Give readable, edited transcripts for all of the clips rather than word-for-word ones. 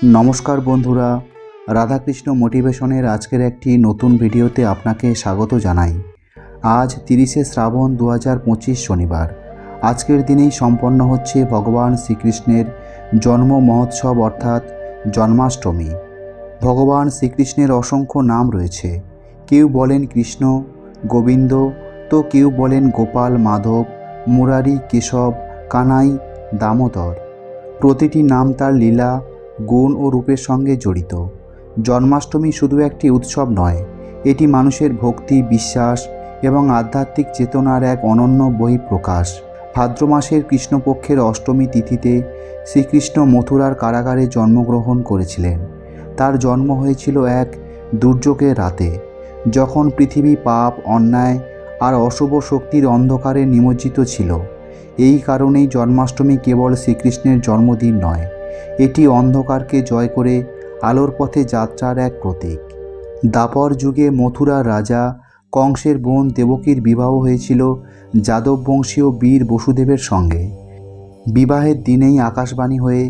নমস্কার বন্ধুরা, রাধাকৃষ্ণ মোটিভেশনের আজকের একটি নতুন ভিডিওতে আপনাকে স্বাগত জানাই। আজ 30শে শ্রাবণ 2025 শনিবার। আজকের দিনেই সম্পন্ন হচ্ছে ভগবান শ্রীকৃষ্ণের জন্ম মহোৎসব অর্থাৎ জন্মাষ্টমী। ভগবান শ্রীকৃষ্ণের অসংখ্য নাম রয়েছে। কেউ বলেন কৃষ্ণ, গোবিন্দ, তো কেউ বলেন গোপাল, মাধব, মুরারি, কেশব, কানাই, দামোদর। প্রতিটি নাম তার লীলা, গুণ ও রূপের সঙ্গে জড়িত। জন্মাষ্টমী শুধু একটি উৎসব নয়, এটি মানুষের ভক্তি, বিশ্বাস এবং আধ্যাত্মিক চেতনার এক অনন্য বহিঃপ্রকাশ। ভাদ্র মাসের কৃষ্ণপক্ষের অষ্টমী তিথিতে শ্রীকৃষ্ণ মথুরার কারাগারে জন্মগ্রহণ করেছিলেন। তার জন্ম হয়েছিল এক দুর্যোগের রাতে, যখন পৃথিবী পাপ, অন্যায় আর অশুভ শক্তির অন্ধকারে নিমজ্জিত ছিল। এই কারণেই জন্মাষ্টমী কেবল শ্রীকৃষ্ণের জন্মদিন নয়, এটি অন্ধকারকে জয় করে আলোর পথে যাত্রার এক প্রতীক। দ্বাপর যুগে মথুরার রাজা কংসের বোন দেবকীর বিবাহ হয়েছিল যাদব বংশীয় বীর বসুদেবের সঙ্গে। বিবাহের দিনেই আকাশবাণী হয়ে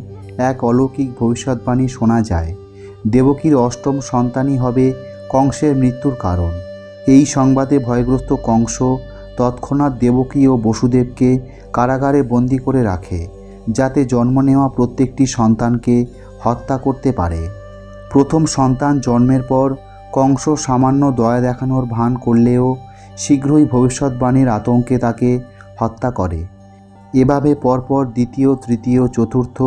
এক অলৌকিক ভবিষ্যৎবাণী শোনা যায়। দেবকীর অষ্টম সন্তানই হবে কংসের মৃত্যুর কারণ। এই সংবাদে ভয়গ্রস্ত কংস তৎক্ষণাৎ দেবকী ও বসুদেবকে কারাগারে বন্দী করে রাখে, যাতে জন্ম নেওয়া প্রত্যেকটি সন্তানকে হত্যা করতে পারে। প্রথম সন্তান জন্মের পর কংস সামান্য দয়া দেখানোর ভান করলেও শীঘ্রই ভবিষ্যৎবাণীর আতঙ্কে তাকে হত্যা করে। এভাবে পরপর দ্বিতীয়, তৃতীয়, চতুর্থ,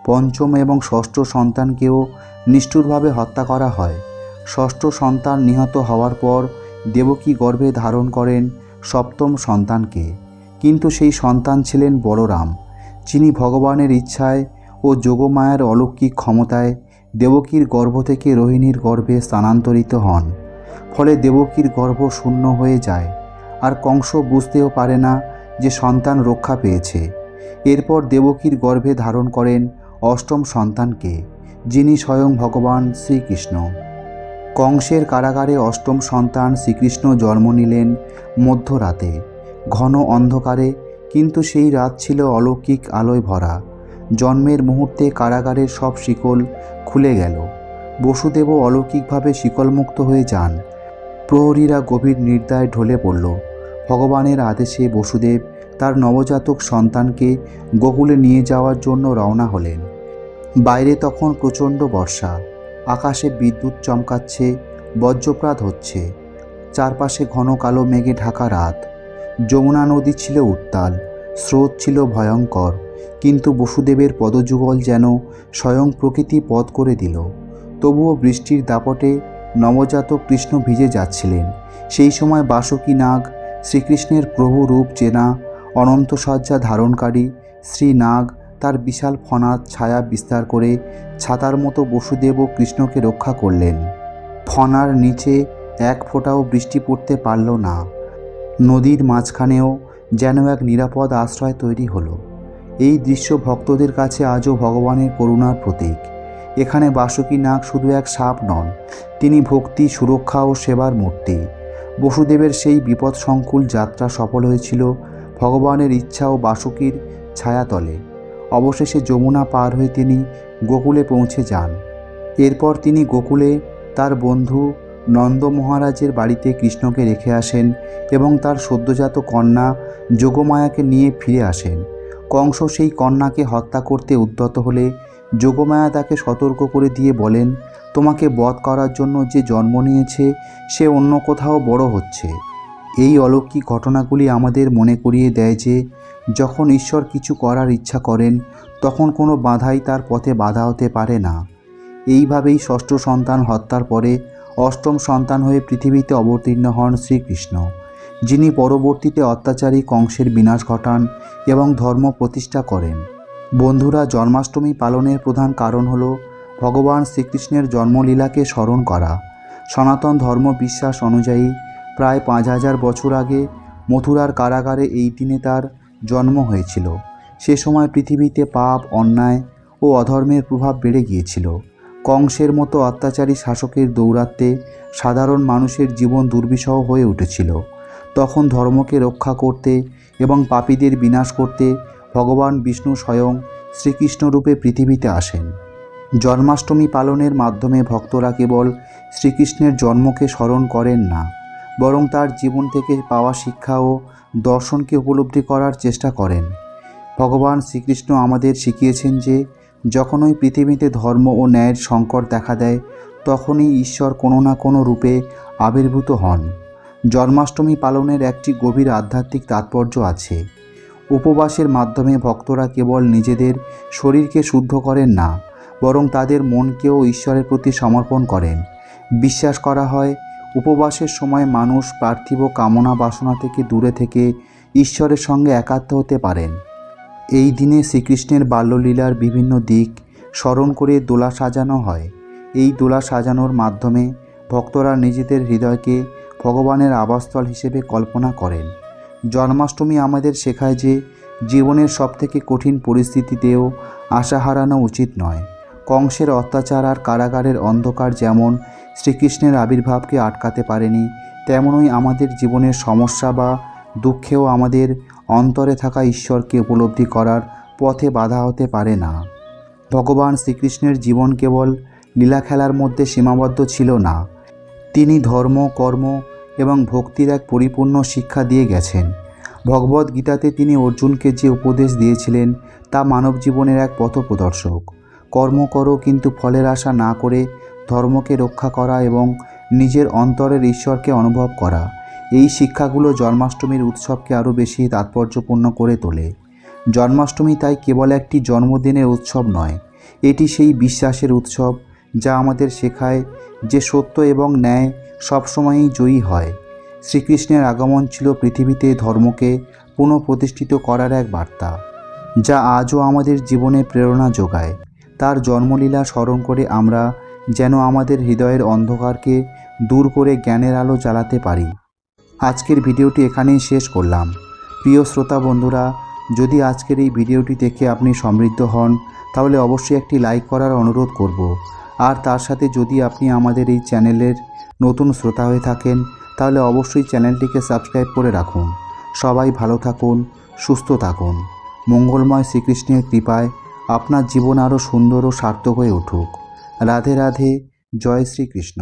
পঞ্চম এবং ষষ্ঠ সন্তানকেও নিষ্ঠুরভাবে হত্যা করা হয়। ষষ্ঠ সন্তান নিহত হওয়ার পর দেবকী গর্ভে ধারণ করেন সপ্তম সন্তানকে, কিন্তু সেই সন্তান ছিলেন বলরাম, যিনি ভগবানের ইচ্ছায় ও যোগমায়ার অলৌকিক ক্ষমতায় দেবকীর গর্ভ থেকে রোহিণীর গর্ভে স্থানান্তরিত হন। ফলে দেবকীর গর্ভ শূন্য হয়ে যায়, আর কংস বুঝতেও পারে না যে সন্তান রক্ষা পেয়েছে। এরপর দেবকীর গর্ভে ধারণ করেন অষ্টম সন্তানকে, যিনি স্বয়ং ভগবান শ্রীকৃষ্ণ। কংসের কারাগারে অষ্টম সন্তান শ্রীকৃষ্ণ জন্ম নিলেন মধ্যরাতে, ঘন অন্ধকারে, কিন্তু সেই রাত ছিল অলৌকিক আলোয় ভরা। জন্মের মুহূর্তে কারাগারের সব শিকল খুলে গেল। বসুদেবও অলৌকিকভাবে শিকলমুক্ত হয়ে যান। প্রহরীরা গভীর নির্দয় ঢলে পড়ল। ভগবানের আদেশে বসুদেব তার নবজাতক সন্তানকে গোকুলে নিয়ে যাওয়ার জন্য রওনা হলেন। বাইরে তখন প্রচণ্ড বর্ষা, আকাশে বিদ্যুৎ চমকাচ্ছে, বজ্রপাত হচ্ছে, চারপাশে ঘন কালো মেঘে ঢাকা রাত। যমুনা নদী ছিল উত্তাল, স্রোত ছিল ভয়ঙ্কর, কিন্তু বসুদেবের পদযুগল যেন স্বয়ং প্রকৃতি পথ করে দিল। তবুও বৃষ্টির দাপটে নবজাতক কৃষ্ণ ভিজে যাচ্ছিলেন। সেই সময় বাসুকী নাগ, শ্রীকৃষ্ণের প্রভু রূপ চেনা অনন্ত সজ্জা ধারণকারী শ্রী নাগ, তার বিশাল ফণার ছায়া বিস্তার করে ছাতার মতো বসুদেব ও কৃষ্ণকে রক্ষা করলেন। ফণার নিচে এক ফোঁটাও বৃষ্টি পড়তে পারল না। নদীর মাঝখানেও যেন এক নিরাপদ আশ্রয় তৈরি হলো। এই দৃশ্য ভক্তদের কাছে আজও ভগবানের করুণার প্রতীক। এখানে বাসুকী নাগ শুধু এক সাপ নন, তিনি ভক্তি, সুরক্ষা ও সেবার মূর্তি। বসুদেবের সেই বিপদসংকুল যাত্রা সফল হয়েছিল ভগবানের ইচ্ছা ও বাসুকীর ছায়াতলে। অবশেষে যমুনা পার হয়ে তিনি গোকুলে পৌঁছে যান। এরপর তিনি গোকুলে তার বন্ধু নন্দ মহারাজের বাড়িতে কৃষ্ণকে রেখে আসেন এবং তার সদ্যজাত কন্যা যোগমায়াকে নিয়ে ফিরে আসেন। কংস সেই কন্যাকে হত্যা করতে উদ্যত হলে যোগমায়া তাকে সতর্ক করে দিয়ে বলেন, তোমাকে বধ করার জন্য যে জন্ম নিয়েছে সে অন্য কোথাও বড় হচ্ছে। এই অলৌকিক ঘটনাগুলি আমাদের মনে করিয়ে দেয় যে যখন ঈশ্বর কিছু করার ইচ্ছা করেন, তখন কোনো বাধাই তার পথে বাধা হতে পারে না। এইভাবেই ষষ্ঠ সন্তান হত্যার পরে অষ্টম সন্তান হয়ে পৃথিবীতে অবতীর্ণ হন শ্রীকৃষ্ণ, যিনি পরবর্তীতে অত্যাচারী কংসের বিনাশ ঘটান এবং ধর্ম প্রতিষ্ঠা করেন। বন্ধুরা, জন্মাষ্টমী পালনের প্রধান কারণ হল ভগবান শ্রীকৃষ্ণের জন্মলীলাকে স্মরণ করা। সনাতন ধর্ম বিশ্বাস অনুযায়ী প্রায় 5000 বছর আগে মথুরার কারাগারে এই দিনে তার জন্ম হয়েছিল। সে সময় পৃথিবীতে পাপ, অন্যায় ও অধর্মের প্রভাব বেড়ে গিয়েছিল। কংসের মতো অত্যাচারী শাসকের দৌরাত্ম্যে সাধারণ মানুষের জীবন দুর্বিষহ হয়ে উঠেছিল। তখন ধর্মকে রক্ষা করতে এবং পাপীদের বিনাশ করতে ভগবান বিষ্ণু স্বয়ং শ্রীকৃষ্ণ রূপে পৃথিবীতে আসেন। জন্মাষ্টমী পালনের মাধ্যমে ভক্তরা কেবল শ্রীকৃষ্ণের জন্মকে স্মরণ করেন না, বরং তার জীবন থেকে পাওয়া শিক্ষা ও দর্শনকে উপলব্ধি করার চেষ্টা করেন। ভগবান শ্রীকৃষ্ণ আমাদের শিখিয়েছেন যে যখনই পৃথিবীতে ধর্ম ও ন্যায়ের সংকট দেখা দেয়, তখনই ঈশ্বর কোনো না কোনো রূপে আবির্ভূত হন। জন্মাষ্টমী পালনের একটি গভীর আধ্যাত্মিক তাৎপর্য আছে। উপবাসের মাধ্যমে ভক্তরা কেবল নিজেদের শরীরকে শুদ্ধ করেন না, বরং তাদের মনকেও ঈশ্বরের প্রতি সমর্পণ করেন। বিশ্বাস করা হয়, উপবাসের সময় মানুষ পার্থিব কামনা বাসনা থেকে দূরে থেকে ঈশ্বরের সঙ্গে একাত্ম হতে পারেন। এই দিনে শ্রীকৃষ্ণের বাল্যলীলার বিভিন্ন দিক স্মরণ করে দোলা সাজানো হয়। এই দোলা সাজানোর মাধ্যমে ভক্তরা নিজেদের হৃদয়কে ভগবানের আবাসস্থল হিসেবে কল্পনা করেন। জন্মাষ্টমী আমাদের শেখায় যে জীবনের সবথেকে কঠিন পরিস্থিতিতেও আশা হারানো উচিত নয়। কংসের অত্যাচার আর কারাগারের অন্ধকার যেমন শ্রীকৃষ্ণের আবির্ভাবকে আটকাতে পারেনি, তেমনই আমাদের জীবনের সমস্যা বা দুঃখেও আমাদের অন্তরে থাকা ঈশ্বরকে উপলব্ধি করার পথে বাধা হতে পারে না। ভগবান শ্রীকৃষ্ণের জীবন কেবল লীলা খেলার মধ্যে সীমাবদ্ধ ছিল না। তিনি ধর্ম, কর্ম এবং ভক্তির এক পরিপূর্ণ শিক্ষা দিয়ে গেছেন। ভগবদ্গীতাতে তিনি অর্জুনকে যে উপদেশ দিয়েছিলেন তা মানব জীবনের এক পথপ্রদর্শক। কর্ম করো, কিন্তু ফলের আশা না করে ধর্মকে রক্ষা করা এবং নিজের অন্তরের ঈশ্বরকে অনুভব করা। এই শিক্ষাগুলো জন্মাষ্টমীর উৎসবকে আরও বেশি তাৎপর্যপূর্ণ করে তোলে। জন্মাষ্টমী তাই কেবল একটি জন্মদিনের উৎসব নয়, এটি সেই বিশ্বাসের উৎসব যা আমাদের শেখায় যে সত্য এবং ন্যায় সবসময়ই জয়ী হয়। শ্রীকৃষ্ণের আগমন ছিল পৃথিবীতে ধর্মকে পুনঃপ্রতিষ্ঠিত করার এক বার্তা, যা আজও আমাদের জীবনে প্রেরণা যোগায়। তার জন্মলীলা স্মরণ করে আমরা যেন আমাদের হৃদয়ের অন্ধকারকে দূর করে জ্ঞানের আলো জ্বালাতে পারি। আজকের ভিডিওটি এখানেই শেষ করলাম। প্রিয় শ্রোতা বন্ধুরা, যদি আজকের এই ভিডিওটি দেখে আপনি সমৃদ্ধ হন, তাহলে অবশ্যই একটি লাইক করার অনুরোধ করব। আর তার সাথে যদি আপনি আমাদের এই চ্যানেলের নতুন শ্রোতা হয়ে থাকেন, তাহলে অবশ্যই চ্যানেলটিকে সাবস্ক্রাইব করে রাখুন। সবাই ভালো থাকুন, সুস্থ থাকুন। মঙ্গলময় শ্রীকৃষ্ণের কৃপায় আপনার জীবন আরও সুন্দর ও সার্থক হয়ে উঠুক। রাধে রাধে, জয় শ্রীকৃষ্ণ।